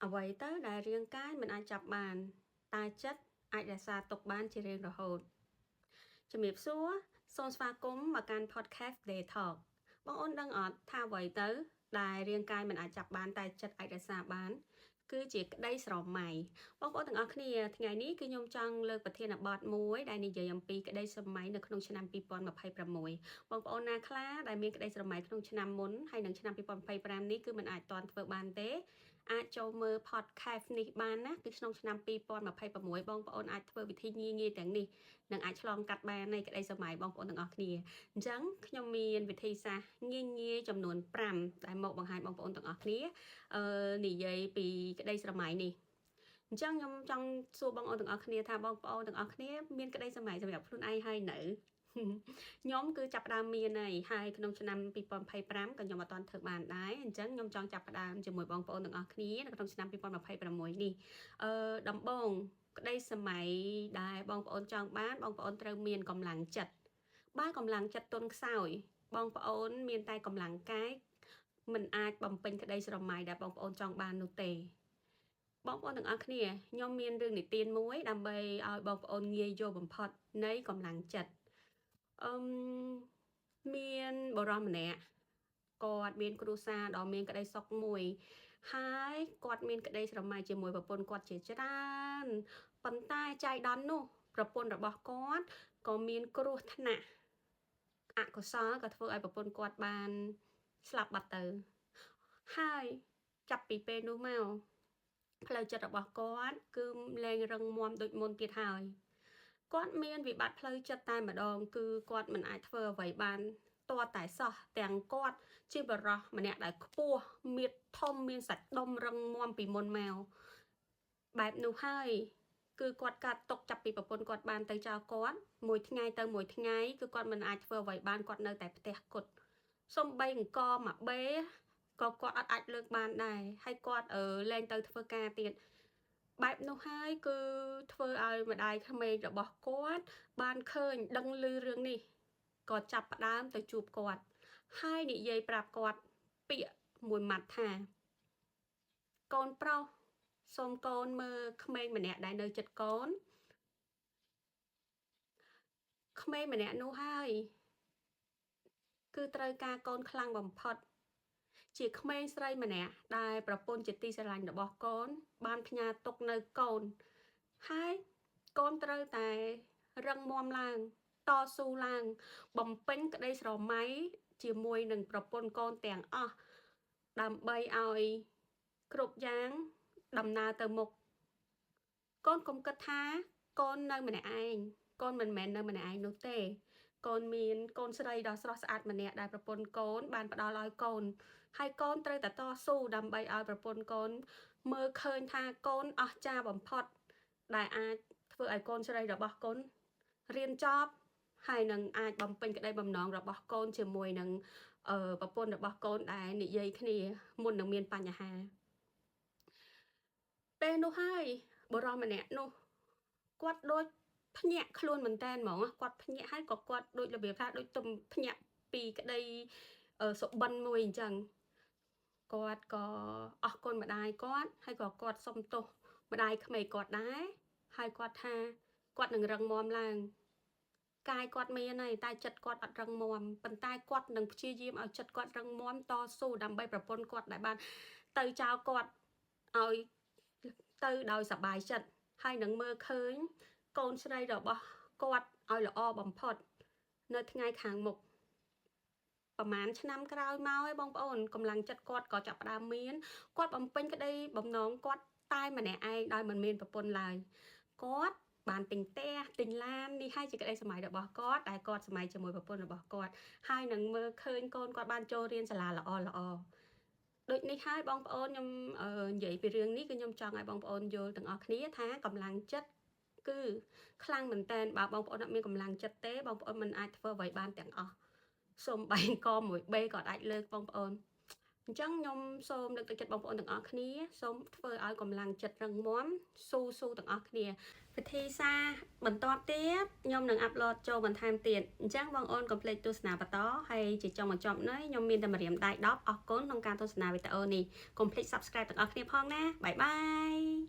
អ្វីទៅដែលរាងកាយមិនអាចចាប់បានតែចិត្តអាចរក្សាទុកបានជារៀងរហូតជំរាបសួរសូមស្វាគមន៍មកកាន់ podcast Day Talk បងអូនដឹងអត់ថាអ្វីទៅដែលរាងកាយមិនអាចចាប់បានតែចិត្តអាចរក្សាបានគឺជាក្តីស្រមៃបងប្អូនទាំងអស់គ្នាថ្ងៃនេះគឺខ្ញុំចង់លើកប្រធានបទមួយដែលនិយាយអំពីក្តីស្រមៃនៅក្នុងឆ្នាំ2026បងប្អូនណាខ្លះដែលមានក្តីស្រមៃក្នុងឆ្នាំមុនហើយនឹងឆ្នាំ2025នេះគឺមិនអាចតន់ធ្វើបានទេអាចចូលមើល podcast នេះបានណាគឺក្នុងឆ្នាំ2026បងប្អូនអាចធ្វើវិធីងាយៗទាំងនេះនឹងអាចឆ្លងកាត់បាននៃក្តីស្រមៃបងប្អូនទាំងអស់គ្នាអញ្ចឹងខ្ញុំមានវិធីសាស្ត្រងាយៗចំនួន5ដែលមកបង្ហាញបងប្អូនទាំងអស់គ្នានិយាយពីក្តីស្រមៃនេះអញ្ចឹងខ្ញុំចង់សួរបងប្អូនទាំងអស់គ្នាថាបងប្អូនទាំងអស់គ្នាមានក្តីស្រមៃសម្រាប់ខ្លួនឯងហើយនៅខ្ញុំគឺចាប់ផ្ដើមមានហើយក្នុងឆ្នាំ2025ក៏ខ្ញុំអត់ទាន់ធ្វើបានដែរអញ្ចឹងខ្ញុំចង់ចាប់ផ្ដើមជាមួយបងប្អូនទាំងអស់គ្នានៅក្នុងឆ្នាំ2026នេះដំបូងក្តីស្រមៃដែលបងប្អូនចង់បានបងប្អូនត្រូវមានកម្លាំងចិត្តបើកម្លាំងចិត្តទន់ខ្សោយបងប្អូនមានតែកម្លាំងកាយមិនអាចបំពេញក្តីស្រមៃដែលបងប្អូនចង់បាននោះទេបងប្អូនទាំងអស់គ្នាខ្ញុំមានរឿងនិទានមួយដើម្បីឲ្យបងប្អូនងាយយល់បំផុតនៃកម្លាំងចិត្តមានបុរសម្នាក់គាត់មានគ្រួសារដ៏មានក្តីសុខមួយហើយគាត់មានក្តីស្រមៃជាមួយប្រពន្ធគាត់ជាច្រើនប៉ុន្តែចៃដន្យនោះប្រពន្ធរបស់គាត់ក៏មានគ្រោះថ្នាក់អកុសលក៏ធ្វើឲ្យប្រពន្ធគាត់បានស្លាប់បាត់ទៅហើយចាប់ពីពេលនោះមកផ្លូវចិត្តរបស់គាត់គឺលែងរឹងមាំដូចមុនទៀតហើយគាត់មានវិបត្តិផ្លូវចិត្តតែម្ដងគឺគាត់មិនអាចធ្វើអ្វីបានតតែសោះទាំងគាត់ជាបរិះម្នាក់ដែលខ្ពស់មៀតធំមានសាច់ដុំរឹងមាំពីមុនមកបែបនោះហើយគឺគាត់កាត់ຕົកចាប់ពីប្រពន្ធគាត់បានទៅចោលគាត់មួយថ្ងៃទៅមួយថ្ងៃគឺគាត់មិនអាចធ្វើអ្វីបានគាត់នៅតែផ្ទះគត់សំបីអង្គមកបេក៏គាត់អត់អាចលើកបានដែរហើយគាត់លែងទៅធ្វើការទៀតបែបនោះហើយគឺធ្វើឲ្យម្ដាយក្មេករបស់គាត់បានឃើញដឹងឮរឿងនេះក៏ចាប់ផ្ដើមទៅជួបគាត់ហើយនិយាយប្រាប់គាត់ពាក្យមួយម៉ាត់ថាកូនប្រុសសូមកូនមើលក្មេងម្នាក់ដែលនៅជិតកូនក្មេងម្នាក់នោះហើយគឺត្រូវការកូនខ្លាំងបំផុតជាក្មេងស្រីម្នាក់ដែលប្រពន្ធជាទីស្រឡាញ់របស់កូនបានផ្ញើទុកនៅកូនហើយកូនត្រូវតែរឹងមាំឡើងតស៊ូឡើងបំពេញក្តីស្រមៃជាមួយនឹងប្រពន្ធកូនទាំងអស់ដើម្បីឲ្យគ្រប់យ៉ាងដំណើរទៅមុខកូនកុំគិតថាកូននៅម្នាក់ឯងកូនមិនមែននៅម្នាក់ឯងនោះទេកូនមានកូនស្រីដ៏ស្រស់ស្អាតម្នាក់ដែលប្រពន្ធកូនបានផ្ដល់ឲ្យកូនហើយកូនត្រូវតែតស៊ូដើម្បីឲ្យប្រពន្ធកូនមើលឃើញថាកូនអស្ចារ្យបំផុតដែលអាចធ្វើឲ្យកូនស្រីរបស់កូនរៀនចប់ហើយនឹងអាចបំពេញក្តីបំណងរបស់កូនជាមួយនឹងប្រពន្ធរបស់កូនដែលនិយាយគ្នាមុននឹងមានបញ្ហាពេលនោះហើយបុរសម្នាក់នោះគាត់ដូចភ្ញាក់ខ្លួនមែនតើហ្មងគាត់ភ្ញាក់ហើយក៏គាត់ដូចរបៀបថាដូចទំភ្ញាក់ពីក្តីសុបិនមួយអញ្ចឹងគាត់ក៏អរគុណម្ដាយគាត់ហើយក៏គាត់សុំទោសម្ដាយក្មេកគាត់ដែរហើយគាត់ថាគាត់នឹងរឹងមាំឡើងកាយគាត់មានហើយតែចិត្តគាត់អត់រឹងមាំប៉ុន្តែគាត់នឹងព្យាយាមឲ្យចិត្តគាត់រឹងមាំតស៊ូដើម្បីប្រពន្ធគាត់ដែលបានទៅចោលគាត់ឲ្យទៅដោយសប្បាយចិត្តហើយនឹងមើលឃើញកូនស្រីរបស់គាត់ឲ្យល្អបំផុតនៅថ្ងៃខាងមុខប្រហែលឆ្នាំក្រោយមកឯងបងប្អូនកម្លាំងចិត្តគាត់ក៏ចាប់ផ្ដើមមានគាត់បំពេញក្តីបំណងគាត់តែម្នាក់ឯងដោយមិនមានប្រពន្ធឡើយគាត់បានទិញផ្ទះទិញឡាននេះហើយជាក្តីស្រមៃរបស់គាត់ដែលគាត់ស្រមៃជាមួយប្រពន្ធរបស់គាត់ហើយនឹងមើលឃើញកូនគាត់បានចូលរៀនសាលាល្អដូចនេះហើយបងប្អូនខ្ញុំនិយាយពីរឿងនេះគឺខ្ញុំចង់ឲ្យបងប្អូនយល់ទាំងអស់គ្នាថាកម្លាំងចិត្តគឺខ្លាំងមែនតើបើបងប្អូនអត់មានកម្លាំងចិត្តទេបងប្អូនមិនអាចធ្វើអ្វីបានទាំងអស់សូម្បីកមួយបេក៏អាចលើកបងប្អូនអញ្ចឹងខ្ញុំសូមលើកទឹកចិត្តបងប្អូនទាំងអស់គ្នាសូមធ្វើឲ្យកម្លាំងចិត្តរឹងមាំស៊ូទាំងអស់គ្នា វិធីសាបន្ទាប់ទៀតខ្ញុំនឹងអាប់ឡូតចូលបន្ថែមទៀតអញ្ចឹងបងអូនកុំភ្លេចទស្សនាបន្តហើយជាចុងបញ្ចប់នេះខ្ញុំមានតែម្រាមដៃ10អរគុណក្នុងការទស្សនាវីដេអូនេះកុំភ្លេច Subscribe ទាំងអស់គ្នាផងណាបាយបាយ